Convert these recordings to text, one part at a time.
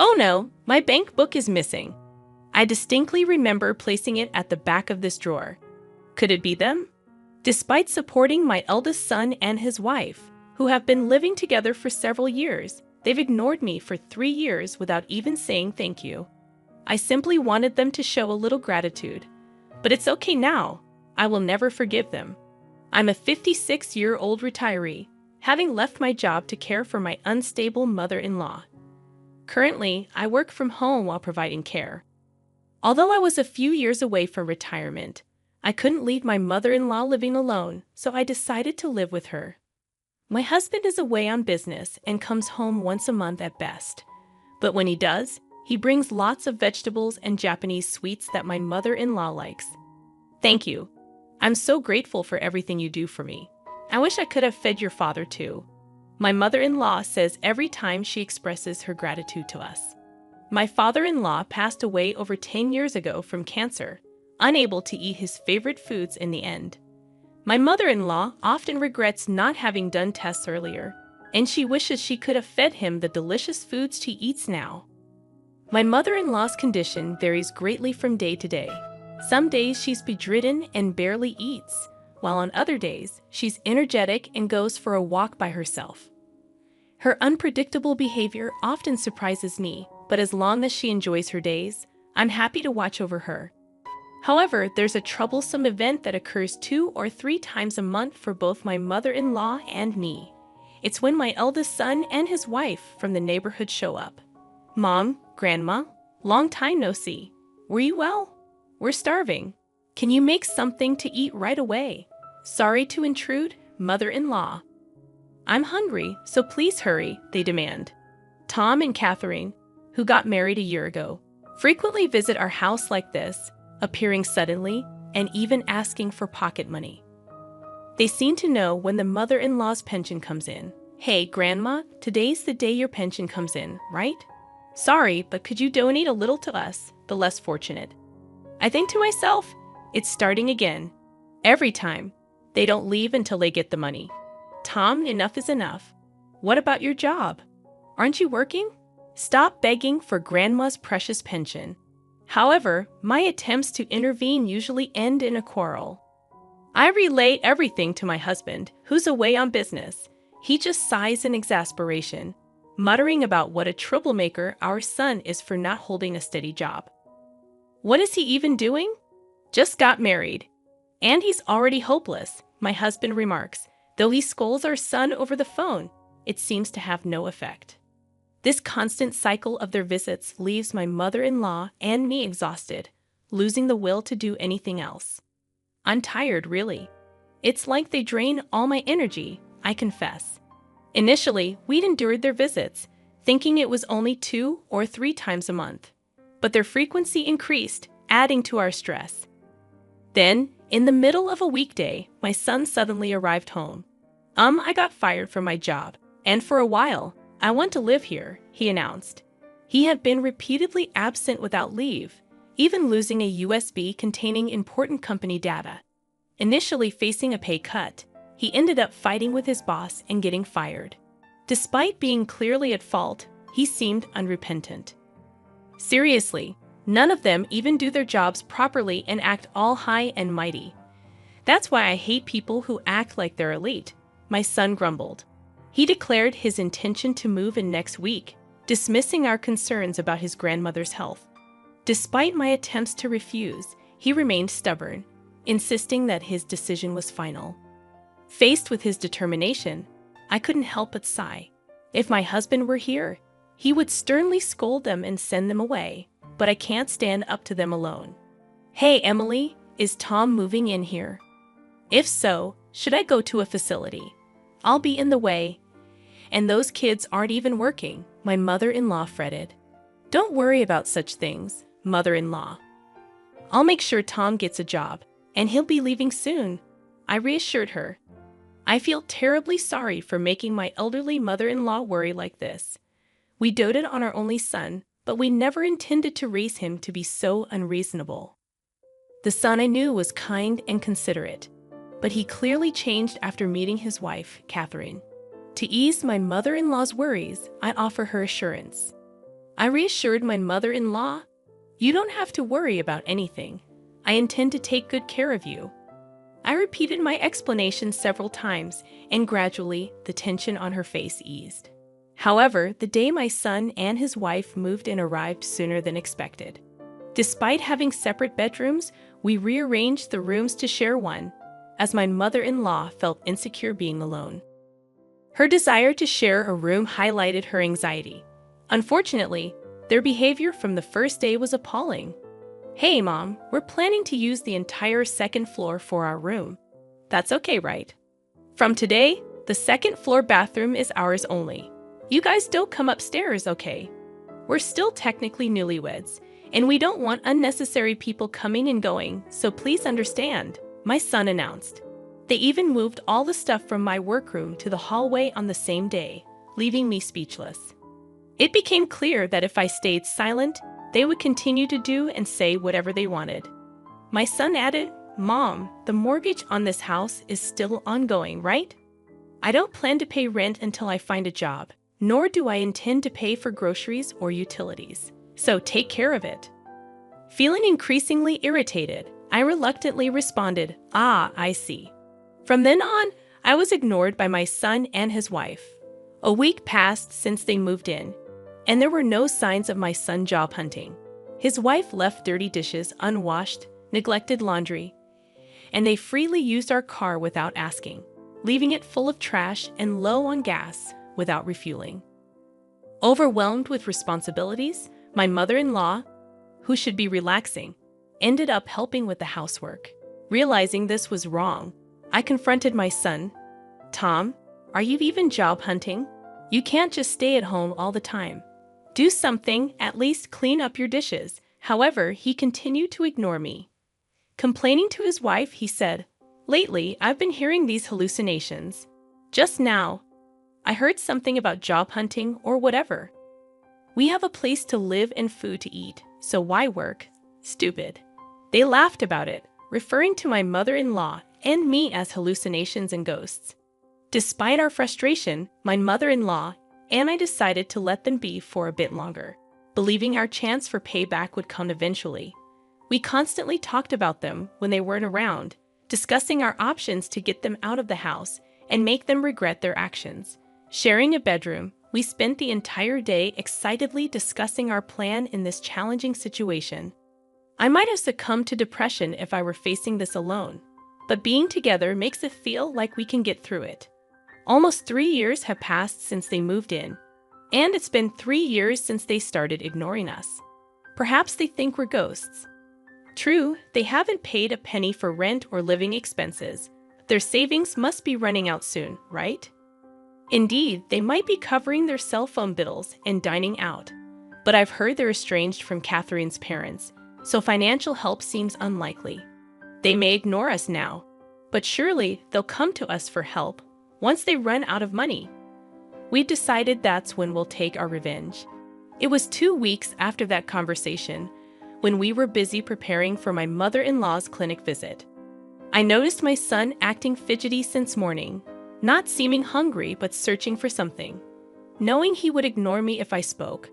Oh no, my bank book is missing. I distinctly remember placing it at the back of this drawer. Could it be them? Despite supporting my eldest son and his wife, who have been living together for several years, they've ignored me for 3 years without even saying thank you. I simply wanted them to show a little gratitude. But it's okay now. I will never forgive them. I'm a 56-year-old retiree, having left my job to care for my unstable mother-in-law. Currently, I work from home while providing care. Although I was a few years away from retirement, I couldn't leave my mother-in-law living alone, so I decided to live with her. My husband is away on business and comes home once a month at best. But when he does, he brings lots of vegetables and Japanese sweets that my mother-in-law likes. Thank you. I'm so grateful for everything you do for me. I wish I could have fed your father too. My mother-in-law says every time she expresses her gratitude to us. My father-in-law passed away over 10 years ago from cancer, unable to eat his favorite foods in the end. My mother-in-law often regrets not having done tests earlier, and she wishes she could have fed him the delicious foods she eats now. My mother-in-law's condition varies greatly from day to day. Some days she's bedridden and barely eats, while on other days she's energetic and goes for a walk by herself. Her unpredictable behavior often surprises me, but as long as she enjoys her days, I'm happy to watch over her. However, there's a troublesome event that occurs 2 or 3 times a month for both my mother-in-law and me. It's when my eldest son and his wife from the neighborhood show up. Mom, Grandma, long time no see. Were you well? We're starving. Can you make something to eat right away? Sorry to intrude, mother-in-law. I'm hungry, so please hurry, they demand. Tom and Catherine, who got married a year ago, frequently visit our house like this, appearing suddenly and even asking for pocket money. They seem to know when the mother-in-law's pension comes in. Hey, Grandma, today's the day your pension comes in, right? Sorry, but could you donate a little to us, the less fortunate? I think to myself, it's starting again. Every time. They don't leave until they get the money. Tom, enough is enough. What about your job? Aren't you working? Stop begging for Grandma's precious pension. However, my attempts to intervene usually end in a quarrel. I relay everything to my husband, who's away on business. He just sighs in exasperation, muttering about what a troublemaker our son is for not holding a steady job. What is he even doing? Just got married. And he's already hopeless, my husband remarks. Though he scolds our son over the phone, it seems to have no effect. This constant cycle of their visits leaves my mother-in-law and me exhausted, losing the will to do anything else. I'm tired, really. It's like they drain all my energy, I confess. Initially, we'd endured their visits, thinking it was only 2 or 3 times a month. But their frequency increased, adding to our stress. Then, in the middle of a weekday, my son suddenly arrived home. I got fired from my job, and for a while, I want to live here, he announced. He had been repeatedly absent without leave, even losing a USB containing important company data. Initially facing a pay cut, he ended up fighting with his boss and getting fired. Despite being clearly at fault, he seemed unrepentant. Seriously, none of them even do their jobs properly and act all high and mighty. That's why I hate people who act like they're elite, my son grumbled. He declared his intention to move in next week, dismissing our concerns about his grandmother's health. Despite my attempts to refuse, he remained stubborn, insisting that his decision was final. Faced with his determination, I couldn't help but sigh. If my husband were here, he would sternly scold them and send them away, but I can't stand up to them alone. Hey, Emily, is Tom moving in here? If so, should I go to a facility? I'll be in the way. And those kids aren't even working, my mother-in-law fretted. Don't worry about such things, mother-in-law. I'll make sure Tom gets a job, and he'll be leaving soon, I reassured her. I feel terribly sorry for making my elderly mother-in-law worry like this. We doted on our only son, but we never intended to raise him to be so unreasonable. The son I knew was kind and considerate, but he clearly changed after meeting his wife, Catherine. To ease my mother-in-law's worries, I offer her assurance. I reassured my mother-in-law, "You don't have to worry about anything. I intend to take good care of you." I repeated my explanation several times, and gradually the tension on her face eased. However, the day my son and his wife moved in arrived sooner than expected. Despite having separate bedrooms, we rearranged the rooms to share one, as my mother-in-law felt insecure being alone. Her desire to share a room highlighted her anxiety. Unfortunately, their behavior from the first day was appalling. "Hey, Mom, we're planning to use the entire second floor for our room. That's okay, right? From today, the second floor bathroom is ours only. You guys don't come upstairs, okay? We're still technically newlyweds, and we don't want unnecessary people coming and going, so please understand," my son announced. They even moved all the stuff from my workroom to the hallway on the same day, leaving me speechless. It became clear that if I stayed silent, they would continue to do and say whatever they wanted. My son added, "Mom, the mortgage on this house is still ongoing, right? I don't plan to pay rent until I find a job, nor do I intend to pay for groceries or utilities. So take care of it." Feeling increasingly irritated, I reluctantly responded, "Ah, I see." From then on, I was ignored by my son and his wife. A week passed since they moved in, and there were no signs of my son job hunting. His wife left dirty dishes unwashed, neglected laundry, and they freely used our car without asking, leaving it full of trash and low on gas without refueling. Overwhelmed with responsibilities, my mother-in-law, who should be relaxing, ended up helping with the housework. Realizing this was wrong, I confronted my son. "Tom, are you even job hunting? You can't just stay at home all the time. Do something, at least clean up your dishes." However, he continued to ignore me. Complaining to his wife, he said, "Lately, I've been hearing these hallucinations. Just now, I heard something about job hunting or whatever. We have a place to live and food to eat, so why work? Stupid." They laughed about it, referring to my mother-in-law and me as hallucinations and ghosts. Despite our frustration, my mother-in-law and I decided to let them be for a bit longer, believing our chance for payback would come eventually. We constantly talked about them when they weren't around, discussing our options to get them out of the house and make them regret their actions. Sharing a bedroom, we spent the entire day excitedly discussing our plan in this challenging situation. I might have succumbed to depression if I were facing this alone, but being together makes it feel like we can get through it. Almost 3 years have passed since they moved in, and it's been 3 years since they started ignoring us. Perhaps they think we're ghosts. True, they haven't paid a penny for rent or living expenses. Their savings must be running out soon, right? Indeed, they might be covering their cell phone bills and dining out. But I've heard they're estranged from Catherine's parents, so financial help seems unlikely. They may ignore us now, but surely they'll come to us for help once they run out of money. We decided that's when we'll take our revenge. It was 2 weeks after that conversation, when we were busy preparing for my mother-in-law's clinic visit. I noticed my son acting fidgety since morning, not seeming hungry but searching for something. Knowing he would ignore me if I spoke,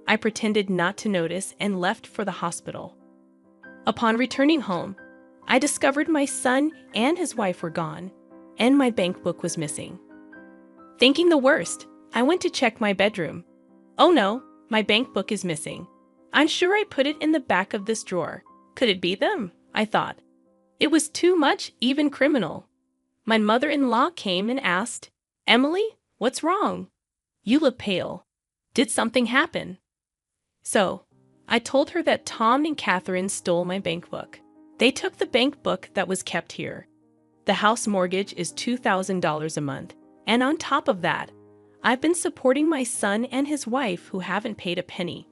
I pretended not to notice and left for the hospital. Upon returning home, I discovered my son and his wife were gone, and my bank book was missing. Thinking the worst, I went to check my bedroom. Oh no, my bank book is missing. I'm sure I put it in the back of this drawer. Could it be them? I thought. It was too much, even criminal. My mother-in-law came and asked, "Emily, what's wrong? You look pale. Did something happen?" So, I told her that Tom and Catherine stole my bank book. They took the bank book that was kept here. The house mortgage is $2,000 a month, and on top of that, I've been supporting my son and his wife who haven't paid a penny.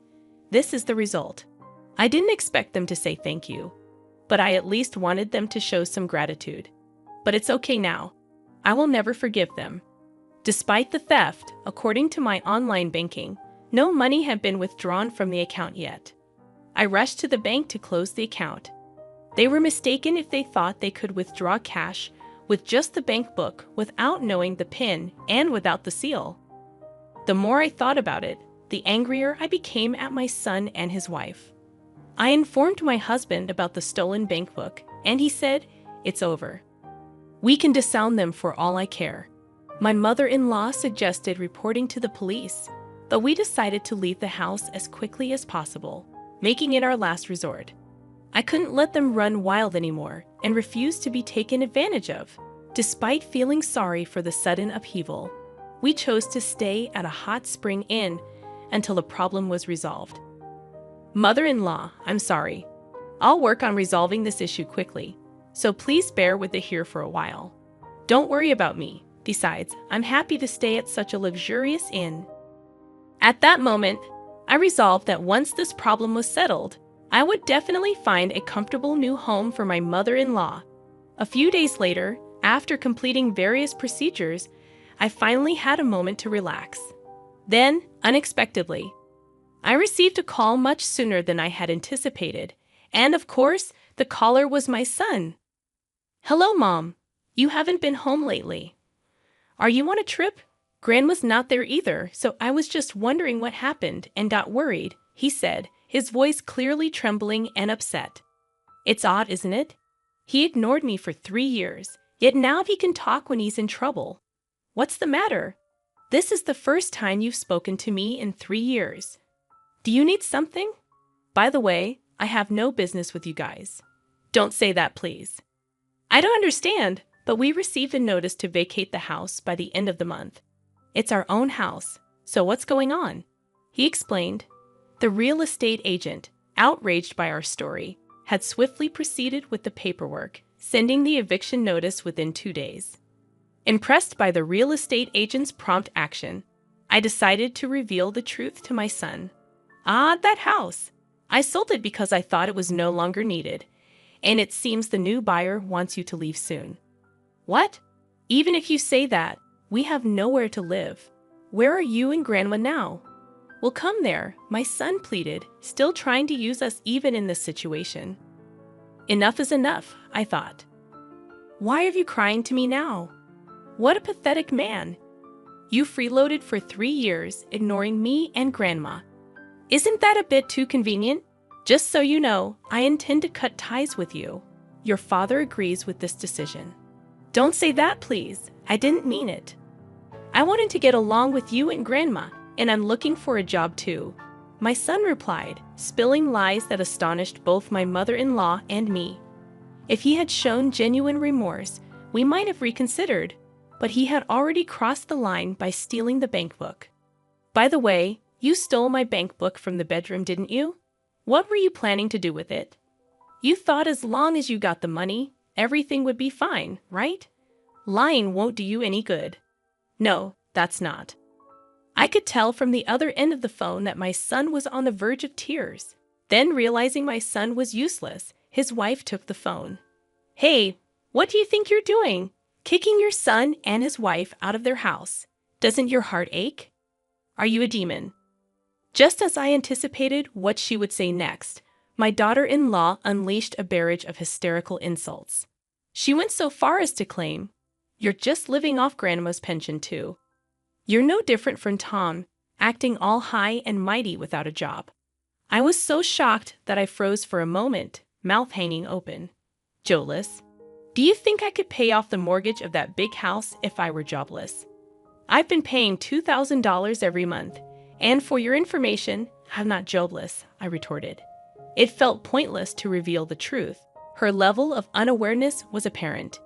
This is the result. I didn't expect them to say thank you, but I at least wanted them to show some gratitude. But it's okay now. I will never forgive them. Despite the theft, according to my online banking, no money had been withdrawn from the account yet. I rushed to the bank to close the account. They were mistaken if they thought they could withdraw cash with just the bank book without knowing the PIN and without the seal. The more I thought about it, the angrier I became at my son and his wife. I informed my husband about the stolen bank book, and he said, "It's over. We can disown them for all I care." My mother-in-law suggested reporting to the police, but we decided to leave the house as quickly as possible, making it our last resort. I couldn't let them run wild anymore and refused to be taken advantage of. Despite feeling sorry for the sudden upheaval, we chose to stay at a hot spring inn until the problem was resolved. Mother-in-law, I'm sorry. I'll work on resolving this issue quickly, so please bear with it here for a while. Don't worry about me. Besides, I'm happy to stay at such a luxurious inn. At that moment, I resolved that once this problem was settled, I would definitely find a comfortable new home for my mother-in-law. A few days later, after completing various procedures, I finally had a moment to relax. Then, unexpectedly, I received a call much sooner than I had anticipated, and of course, the caller was my son. "Hello, Mom. You haven't been home lately. Are you on a trip? Grandma's not there either, so I was just wondering what happened and got worried," he said, his voice clearly trembling and upset. It's odd, isn't it? He ignored me for 3 years, yet now he can talk when he's in trouble. What's the matter? This is the first time you've spoken to me in 3 years. Do you need something? By the way, I have no business with you guys. Don't say that, please. I don't understand, but we received a notice to vacate the house by the end of the month. It's our own house, so what's going on? He explained. The real estate agent, outraged by our story, had swiftly proceeded with the paperwork, sending the eviction notice within 2 days. Impressed by the real estate agent's prompt action, I decided to reveal the truth to my son. "Ah, that house. I sold it because I thought it was no longer needed, and it seems the new buyer wants you to leave soon." "What? Even if you say that, we have nowhere to live. Where are you and Grandma now?" "Well, come there," my son pleaded, still trying to use us even in this situation. Enough is enough, I thought. Why are you crying to me now? What a pathetic man. You freeloaded for 3 years, ignoring me and Grandma. Isn't that a bit too convenient? Just so you know, I intend to cut ties with you. Your father agrees with this decision. Don't say that, please. I didn't mean it. I wanted to get along with you and Grandma, and I'm looking for a job too. My son replied, spilling lies that astonished both my mother-in-law and me. If he had shown genuine remorse, we might have reconsidered, but he had already crossed the line by stealing the bank book. By the way, you stole my bank book from the bedroom, didn't you? What were you planning to do with it? You thought as long as you got the money, everything would be fine, right? Lying won't do you any good. No, that's not. I could tell from the other end of the phone that my son was on the verge of tears. Then, realizing my son was useless, his wife took the phone. "Hey, what do you think you're doing? Kicking your son and his wife out of their house. Doesn't your heart ache? Are you a demon?" Just as I anticipated what she would say next, my daughter-in-law unleashed a barrage of hysterical insults. She went so far as to claim, "You're just living off Grandma's pension too. You're no different from Tom, acting all high and mighty without a job." I was so shocked that I froze for a moment, mouth hanging open. "Joeless, do you think I could pay off the mortgage of that big house if I were jobless? I've been paying $2,000 every month, and for your information, I'm not jobless," I retorted. It felt pointless to reveal the truth. Her level of unawareness was apparent.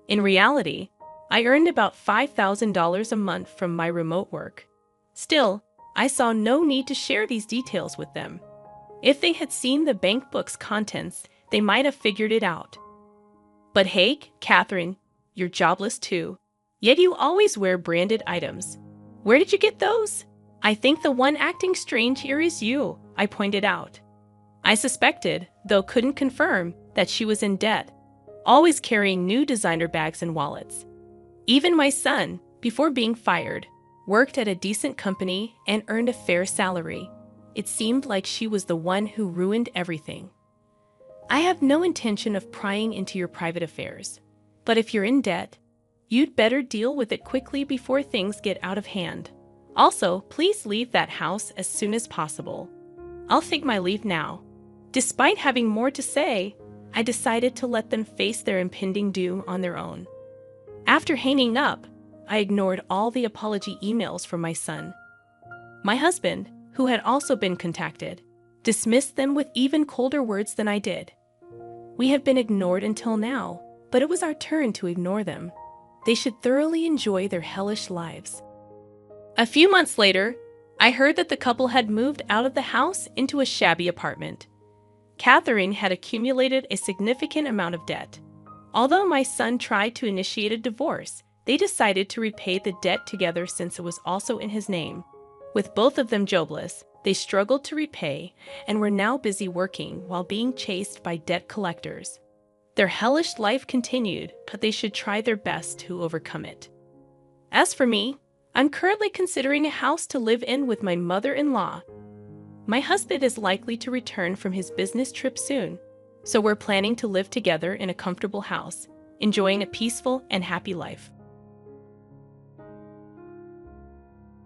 In reality, I earned about $5,000 a month from my remote work. Still, I saw no need to share these details with them. If they had seen the bank book's contents, they might have figured it out. But hey, Catherine, you're jobless too. Yet you always wear branded items. Where did you get those? "I think the one acting strange here is you," I pointed out. I suspected, though couldn't confirm, that she was in debt, always carrying new designer bags and wallets. Even my son, before being fired, worked at a decent company and earned a fair salary. It seemed like she was the one who ruined everything. I have no intention of prying into your private affairs, but if you're in debt, you'd better deal with it quickly before things get out of hand. Also, please leave that house as soon as possible. I'll take my leave now." Despite having more to say, I decided to let them face their impending doom on their own. After hanging up, I ignored all the apology emails from my son. My husband, who had also been contacted, dismissed them with even colder words than I did. We have been ignored until now, but it was our turn to ignore them. They should thoroughly enjoy their hellish lives. A few months later, I heard that the couple had moved out of the house into a shabby apartment. Catherine had accumulated a significant amount of debt. Although my son tried to initiate a divorce, they decided to repay the debt together since it was also in his name. With both of them jobless, they struggled to repay and were now busy working while being chased by debt collectors. Their hellish life continued, but they should try their best to overcome it. As for me, I'm currently considering a house to live in with my mother-in-law. My husband is likely to return from his business trip soon, so we're planning to live together in a comfortable house, enjoying a peaceful and happy life.